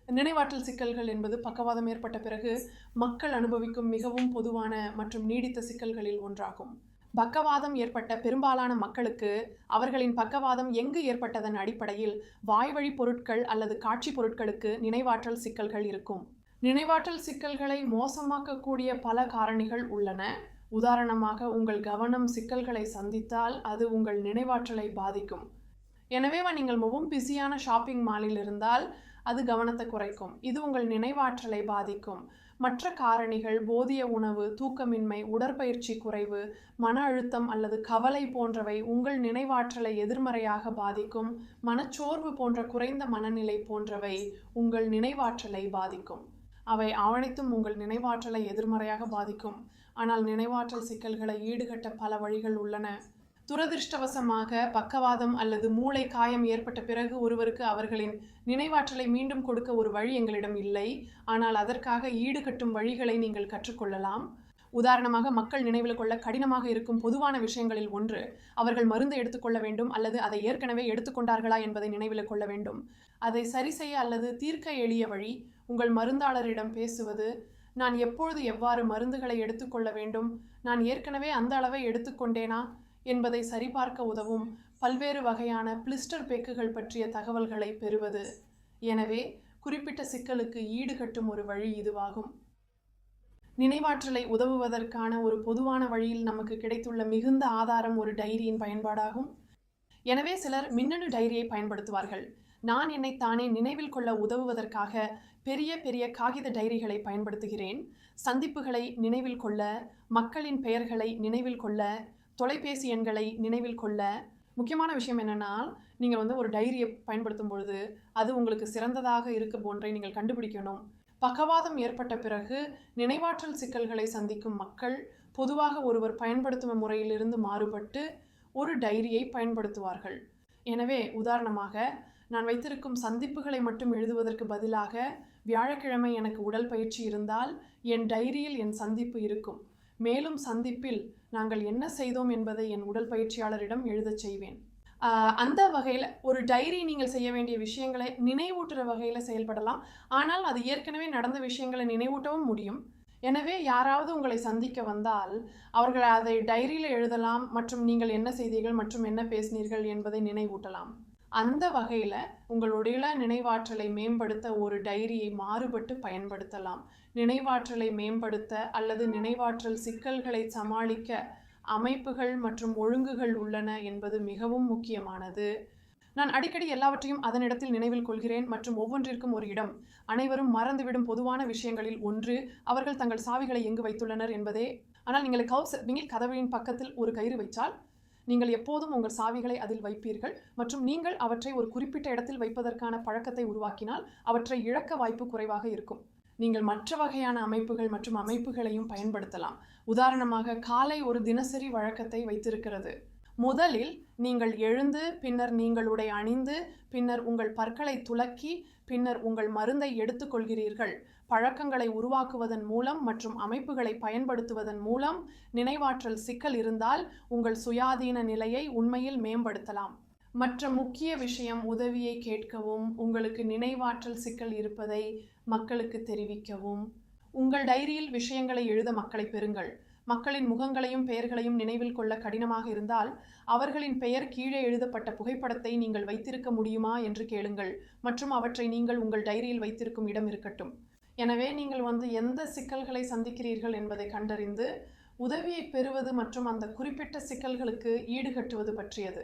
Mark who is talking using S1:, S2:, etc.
S1: நினைவாற்றல் சிக்கல்கள் என்பது பக்கவாதம் ஏற்பட்ட பிறகு மக்கள் அனுபவிக்கும் மிகவும் பொதுவான மற்றும் நீடித்த சிக்கல்களில் ஒன்றாகும். பக்கவாதம் ஏற்பட்ட பெரும்பாலான மக்களுக்கு அவர்களின் பக்கவாதம் எங்கு ஏற்பட்டதன் அடிப்படையில் வாய்வழி பொருட்கள் அல்லது காட்சி பொருட்களுக்கு நினைவாற்றல் சிக்கல்கள் இருக்கும். நினைவாற்றல் சிக்கல்களை மோசமாக்கக்கூடிய பல காரணிகள் உள்ளன. உதாரணமாக, உங்கள் கவனம் சிக்கல்களை சந்தித்தால் அது உங்கள் நினைவாற்றலை பாதிக்கும். எனவே நீங்கள் மிகவும் பிஸியான ஷாப்பிங் மாலில் இருந்தால் அது கவனத்தை குறைக்கும். இது உங்கள் நினைவாற்றலை பாதிக்கும். மற்ற காரணிகள் போதிய உணவு, தூக்கமின்மை, உடற்பயிற்சி குறைவு, மன அழுத்தம் அல்லது கவலை போன்றவை உங்கள் நினைவாற்றலை எதிர்மறையாக பாதிக்கும். மனச்சோர்வு போன்ற குறைந்த மனநிலை போன்றவை உங்கள் நினைவாற்றலை பாதிக்கும். அவை அனைத்தும் உங்கள் நினைவாற்றலை எதிர்மறையாக பாதிக்கும். ஆனால் நினைவாற்றல் சிக்கல்களை ஈடுகட்ட பல வழிகள் உள்ளன. துரதிர்ஷ்டவசமாக பக்கவாதம் அல்லது மூளை காயம் ஏற்பட்ட பிறகு ஒருவருக்கு அவர்களின் நினைவாற்றலை மீண்டும் கொடுக்க ஒரு வழி எங்களிடம் இல்லை. ஆனால் அதற்காக ஈடுகட்டும் வழிகளை நீங்கள் கற்றுக்கொள்ளலாம். உதாரணமாக, மக்கள் நினைவில் கொள்ள கடினமாக இருக்கும் பொதுவான விஷயங்களில் ஒன்று, அவர்கள் மருந்து எடுத்துக்கொள்ள வேண்டும் அல்லது அதை ஏற்கனவே எடுத்துக்கொண்டார்களா என்பதை நினைவில் கொள்ள வேண்டும். அதை சரி செய்ய அல்லது தீர்க்க எளிய வழி, உங்கள் மருந்தாளரிடம் பேசுவது. நான் எப்பொழுது எவ்வாறு மருந்துகளை எடுத்துக்கொள்ள வேண்டும், நான் ஏற்கனவே அந்த அளவை எடுத்துக்கொண்டேனா என்பதை சரிபார்க்க உதவும் பல்வேறு வகையான பிளிஸ்டர் பேக்குகள் பற்றிய தகவல்களை பெறுவது. எனவே குறிப்பிட்ட சிக்கலுக்கு ஈடுகட்டும் ஒரு வழி இதுவாகும். நினைவாற்றலை உதவுவதற்கான ஒரு பொதுவான வழியில் நமக்கு கிடைத்துள்ள மிகுந்த ஆதாரம் ஒரு டைரியின் பயன்பாடாகும். எனவே சிலர் மின்னணு டைரியை பயன்படுத்துவார்கள். நான் என்னைத்தானே நினைவில் கொள்ள உதவுவதற்காக பெரிய பெரிய காகித டைரிகளை பயன்படுத்துகிறேன். சந்திப்புகளை நினைவில் கொள்ள, மக்களின் பெயர்களை நினைவில் கொள்ள, தொலைபேசி எண்களை நினைவில் கொள்ள. முக்கியமான விஷயம் என்னென்னா, நீங்கள் ஒரு டைரியை பயன்படுத்தும் பொழுது அது உங்களுக்கு சிறந்ததாக இருக்கும் ஒன்றை நீங்கள் கண்டுபிடிக்கணும். பக்கவாதம் ஏற்பட்ட பிறகு நினைவாற்றல் சிக்கல்களை சந்திக்கும் மக்கள் பொதுவாக ஒருவர் பயன்படுத்தும் முறையிலிருந்து மாறுபட்டு ஒரு டைரியை பயன்படுத்துவார்கள். எனவே உதாரணமாக, நான் வைத்திருக்கும் சந்திப்புகளை மட்டும் எழுதுவதற்கு பதிலாக வியாழக்கிழமை எனக்கு உடல் பயிற்சி இருந்தால் என் டைரியில் என் சந்திப்பு இருக்கும். மேலும் சந்திப்பில் நாங்கள் என்ன செய்தோம் என்பதை என் உடல் பயிற்சியாளரிடம் எழுதச் செய்வேன். அந்த வகையில் ஒரு டைரி நீங்கள் செய்ய வேண்டிய விஷயங்களை நினைவூட்டுற வகையில் செயல்படலாம். ஆனால் அது ஏற்கனவே நடந்த விஷயங்களை நினைவூட்டவும் முடியும். எனவே யாராவது உங்களை சந்திக்க வந்தால் அவர்கள் அதை டைரியில் எழுதலாம் மற்றும் நீங்கள் என்ன செய்தீர்கள் மற்றும் என்ன பேசினீர்கள் என்பதை நினைவூட்டலாம். அந்த வகையில் உங்களுடைய நினைவாற்றலை மேம்படுத்த ஒரு டைரியை மாறுபட்டு பயன்படுத்தலாம். நினைவாற்றலை மேம்படுத்த அல்லது நினைவாற்றல் சிக்கல்களை சமாளிக்க அமைப்புகள் மற்றும் ஒழுங்குகள் உள்ளன என்பது மிகவும் முக்கியமானது. நான் அடிக்கடி எல்லாவற்றையும் அதனிடத்தில் நினைவில் கொள்கிறேன் மற்றும் ஒவ்வொன்றிற்கும் ஒரு இடம். அனைவரும் மறந்துவிடும் பொதுவான விஷயங்களில் ஒன்று அவர்கள் தங்கள் சாவிகளை எங்கு வைத்துள்ளனர் என்பதே. ஆனால் நீங்கள் கதவின் பக்கத்தில் ஒரு கயிறு வைத்தால் நீங்கள் எப்போதும் உங்கள் சாவிகளை அதில் வைப்பீர்கள் மற்றும் நீங்கள் அவற்றை ஒரு குறிப்பிட்ட இடத்தில் வைப்பதற்கான பழக்கத்தை உருவாக்கினால் அவற்றை இழக்க வாய்ப்பு குறைவாக இருக்கும். நீங்கள் மற்ற வகையான அமைப்புகள் மற்றும் அமைப்புகளையும் பயன்படுத்தலாம். உதாரணமாக, காலை ஒரு தினசரி வழக்கத்தை வைத்திருக்கிறது. முதலில் நீங்கள் எழுந்து, பின்னர் நீங்கள் உடை அணிந்து, பின்னர் உங்கள் பற்களை துலக்கி, பின்னர் உங்கள் மருந்தை எடுத்துக்கொள்கிறீர்கள். பழக்கங்களை உருவாக்குவதன் மூலம் மற்றும் அமைப்புகளை பயன்படுத்துவதன் மூலம் நினைவாற்றல் சிக்கல் இருந்தால் உங்கள் சுயாதீன நிலையை உண்மையில் மேம்படுத்தலாம். மற்ற முக்கிய விஷயம், உதவியை கேட்கவும், உங்களுக்கு நினைவாற்றல் சிக்கல் இருப்பதை மக்களுக்கு தெரிவிக்கவும். உங்கள் டைரியில் விஷயங்களை எழுத மக்களை பெறுங்கள். மக்களின் முகங்களையும் பெயர்களையும் நினைவில் கொள்ள கடினமாக இருந்தால் அவர்களின் பெயர் கீழே எழுதப்பட்ட புகைப்படத்தை நீங்கள் வைத்திருக்க முடியுமா என்று கேளுங்கள் மற்றும் அவற்றை நீங்கள் உங்கள் டைரியில் வைத்திருக்கும் இடம் இருக்கட்டும். எனவே நீங்கள் எந்த சிக்கல்களை சந்திக்கிறீர்கள் என்பதை கண்டறிந்து உதவியை பெறுவது மற்றும் அந்த குறிப்பிட்ட சிக்கல்களுக்கு ஈடுகட்டுவது பற்றியது.